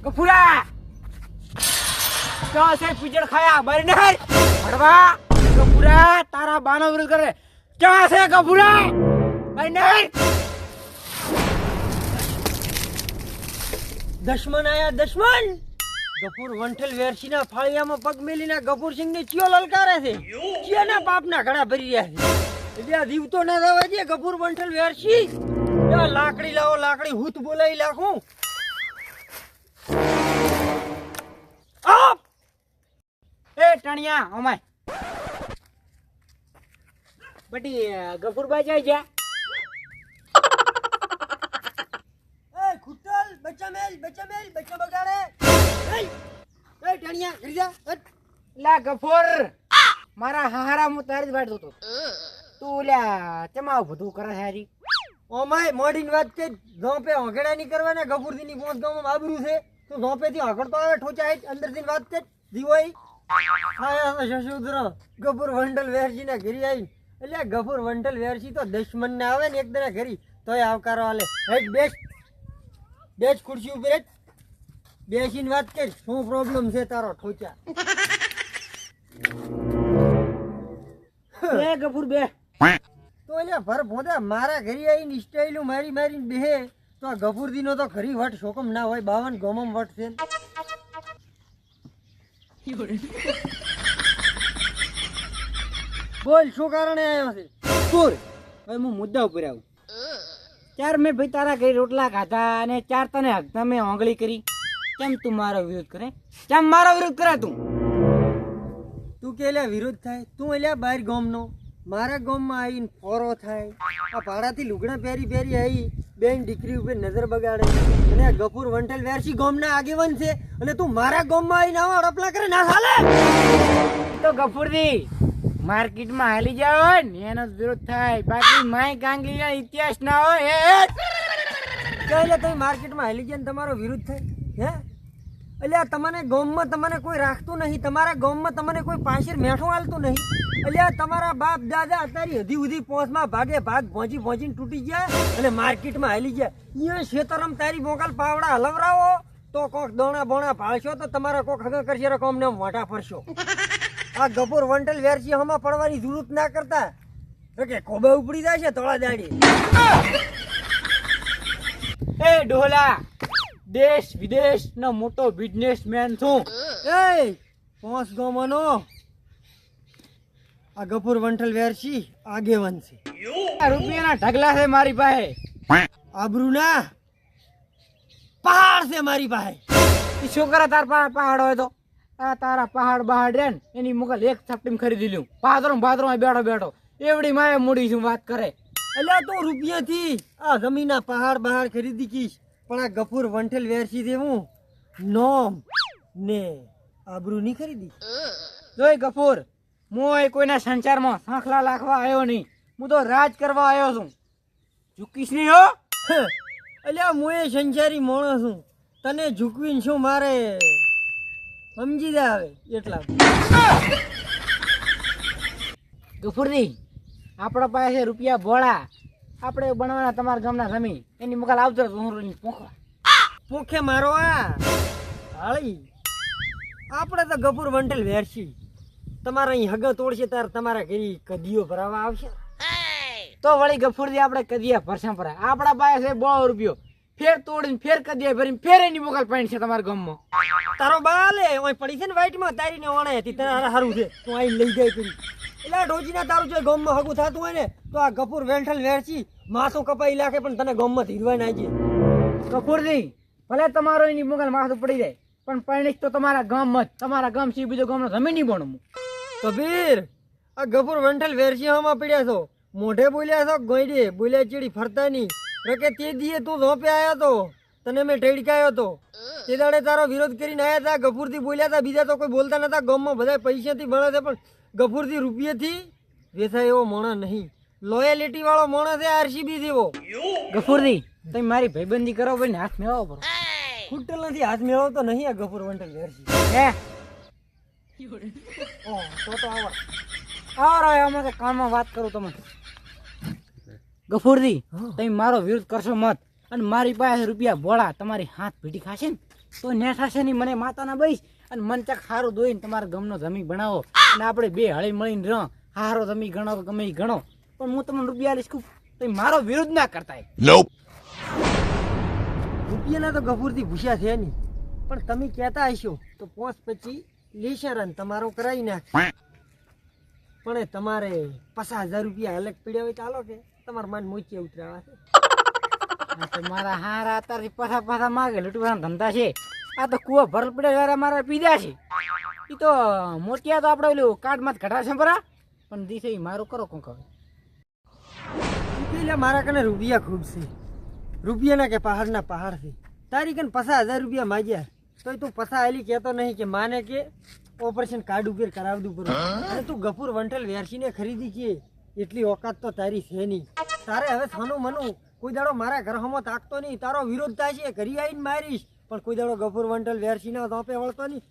ગફુરા ક્યાં છે પીજળ ખાયા બરી ને ભડવા ગફુરા તારા બાનો વિરોધ કરે ક્યાં છે ગફુરા બરી ને દશમન આયા દશમન ગફુર વંઠલ વેરસીના ફાળિયામાં પગ મેલીને ગફુરસિંહ ને ચિયો લલકારે છે ચિયાના પાપના ઘડા ભરી રહ્યા છે એટલે આ દીવતો ના થવા દે ગફુર વંઠલ વેરસી લાકડી લાવો લાકડી હૂત બોલાવી લાખું એ ટણિયા અમાય બટી ગફુરભાઈ જાય જા એ ખુટલ બચ્ચા મેલ બચ્ચા બગાડે એ ટણિયા ઘરી જા લા ગફુર મારા હારા હું તારી જ વાટતો હતો તું લ્યા ચમાવ બધું કરે છે હારી ઓમાય મોડીન વાત કે ઝોપે હોગડા ની કરવાના ગફુરદી ની પોંચ ગામમાં આબરૂ છે તું ઝોપે થી હોગડતો આવે ઠોચા હેઠ અંદર થી વાત કે દીવાઈ આયા શશુદ્ર ગફુર વંડલ વેરસી ના ઘરી આવી એટલે ગફુર વંડલ વેરસી તો દશમન ને આવે ને એક દના ઘરી તોય આવકારો આલે હેઠ બેસ ખુરશી ઉપર હેઠ બેસીને વાત કે શું પ્રોબ્લેમ છે તારો ઠોચા બે ગફુર બે તો એટલે ભર ભોદા મારા ઘરે આવીને સ્ટાઈલું મારીને બેહે તો આ ગફુરદી નો તો ઘરી વટ શોકમ ના હોય 52 ગોમમ વટ છે બોલ શું કારણે આવ્યો છે ગફુર હવે હું મુદ્દા ઉપર આવું ચાર મેં ભાઈ તારા ઘરે રોટલા ખાધા અને ચાર તને હકતા મેં ઓંગળી કરી કેમ તું મારો વિરોધ કરે કેમ મારો વિરોધ કરે તું કે એટલે વિરોધ થાય તું એટલે બહાર ગામનો મારા ગામમાં આવીને ફોરો થાય આ ભાડાથી લુગડા પહેરી આવી બેન દીકરી ઉપર નજર બગાડે અને આ ગફુર વંઠલ વેરસી ગામના આગેવાન છે અને તું મારા ગામમાં આવીને આવા અડપલા કરે ના ચાલે તો ગફુરજી માર્કેટમાં હાલી જાઓ ને એનો વિરોધ થાય બાકી માય ગાંગલીના ઇતિહાસ ના હોય એટલે તમે માર્કેટમાં હાલી જાય ને તમારો વિરોધ થાય હે એટલે આ તમને ગામમાં તમને કોઈ રાખતું નહીં તમારા ગામમાં તમને કોઈ પાછળ મેઠું હાલતું નહીં એટલે આ તમારા બાપ દાદા અત્યારે હધી ઉધી પોંચમાં ભાગે ભાગ પહોંચીને તૂટી ગયા અને માર્કેટમાં હાલી ગયા અહીંયા ખેતરમ તારી મોકલ પાવડા હલવરાવો તો કોક દોણા બોણા ભાળશો તો તમારા કોક હગા કરશે કોમ ને મોઢા ફરશો આ ગફુર વંટલ વેરસી હમા પડવાની જરૂરત ના કરતા તો કે કોબે ઉપડી જાય છે તોળા દાડી એ ડોલા દેશ વિદેશ નો મોટો બિઝનેસમેન છું એ પોંચ ગામનો આ ગફુર વંઠલ વેરસી આગેવાન છે રૂપિયાના ઢગલા છે મારી પાસે આબરૂના પહાડ છે મારી પાસે શું કરે તાર પહાડ હોય તો આ તારા પહાડ બહાડ રે એની મુગલ એક થપટીમ ખરીદી લ્યું ભાદરો બેઠો એવડી માએ મૂડી શું વાત કરે એટલે તો રૂપિયાથી આ જમીના પહાડ બહાડ ખરીદી કીશ પણ આ ગફુર વંઠલ વેરસી દેવું નોમ ને આબરૂ નહીં ખરીદી જોઈ ગફુર હું કોઈના સંચારમાં સાંખલા લાખવા આવ્યો નહીં હું તો રાજ કરવા આવ્યો છું ઝૂકીશ નહીં હો એટલે હું એ સંચારી માણસ છું તને ઝૂકવીને શું મારે સમજી જાય આવે એટલા ગફુરજી આપણા પાસે રૂપિયા ભોળા આપણે બનવાના તમારા ગામના જમીન એની મુકાલ આવતો પોખે મારો આ હાળી આપણે તો ગફુર વંઠલ વેરસી તમારા અહીં હગ તોડશે તાર તમારા ઘરે કદીઓ ભરાવા આવશે તો વળી ગફુરજી આપણે કદિયા ભરસા ભરાય આપણા પાસે છે 100 રૂપિયો ફેર તોડીને ફેર કદિયા ભરીને ફેર એની મુકાલ પાણી છે તમારા ગામમાં તારો બાલે ઓય પડી છે ને વાઈટમાં તારીને ઓણે હતી તારા હારું છે તું અહીં લઈ જાય કરી એટલે ઢોજીના તારું જો ગામમાં હગું થતું હોય ને તો આ ગફુર વેંઠલ વેરસી માથું કપાઈ લાખે પણ તને ગામમાં ધીરવા ના જાય ગફુરજી ભલે તમારો એની મુકાલ માથું પડી જાય પણ પાણી તો તમારા ગામમાં જ તમારા ગામ સિવાય બીજો ગામનો જમીન નહીં ભણવું કબીર આ ગફુર વેંઠલ વેરસી હમાં પડ્યા છો મોઢે બોલ્યા છો ગોઈડે બોલ્યા ચીડી ફરતા નહીં કે તે દીએ તું ઝોપે આવ્યો તો તને મેં ઠેડકાયો તો તે દાડે તારો વિરોધ કરીને આવ્યા હતા ગફુરથી બોલ્યા હતા બીજા તો કોઈ બોલતા નતા ગામમાં બધા પૈસાથી ભણે છે પણ ગફુરથી રૂપિયાથી વેચાય એવો મોણા નહીં લોયલિટી વાળો મોણા છે આરસીબી જેવો ગફુરજી તમે મારી ભાઈબંધી કરો ભાઈ હાથ મેળવો પડો ખૂટલ નથી હાથ મેળવતો નહીં આ ગફુર વંઠલ વેરસી હે તો આવો અમે કામમાં વાત કરું તમે ગફુરજી તમે મારો વિરોધ કરશો મત અને મારી પાસે રૂપિયા ભોળા તમારી હાથ ભીટી ખાશે ને તો નેઠાશે નહીં મને માતાના બઈશ અને મન ચક સારું દોઈને તમારા ગમનો જમી બનાવો અને આપણે બે હળી મળીને રહ હારો જમી ગણો કે ગમે ઈ ગણો પણ હું તમને રૂપિયા લઈશ તો મારો વિરોધ ના કરતા રૂપિયાના તો ગફૂરથી ભૂસ્યા છે નહીં પણ તમે કહેતા હશો તો 5-25 લેશે રન તમારો કરાવી નાખ પણ એ તમારે 50,000 રૂપિયા અલગ પીડ્યા હોય ચાલો કે તમારા માન મોચી ઉતરાવા છે મારા હારા અત્યારથી પાછા માગે લૂંટવાના ધંધા છે આ તો કુવા ભરલ પડે વાળા મારા પીધા છે એ તો મોટિયા તો આપણે ઓલું કાર્ડમાં જ ઘટાડશે બરા પણ દીસે ઈ મારું કરો કોક હવે એટલે મારા કને રૂપિયા ખૂબ છે રૂપિયાના કે પહાડના પહાડ છે તારી કને 50,000 રૂપિયા માગ્યા તોય તું પસા આલી કહેતો નહીં કે માને કે ઓપરેશન કાર્ડ ઉપર કરાવી દઉં પડે અને તું ગફુર વંઠલ વેરસીને ખરીદી છે એટલી ઓકાત તો તારી છે નહીં તારે હવે સાનું મનું કોઈ દાડો મારા ઘર હમો તાકતો નહીં તારો વિરોધ થાય છે ઘરી આવીને મારીશ પણ કોઈ દાડો ગફુર વંઠલ વેરસીને ધોપે વળતો નહીં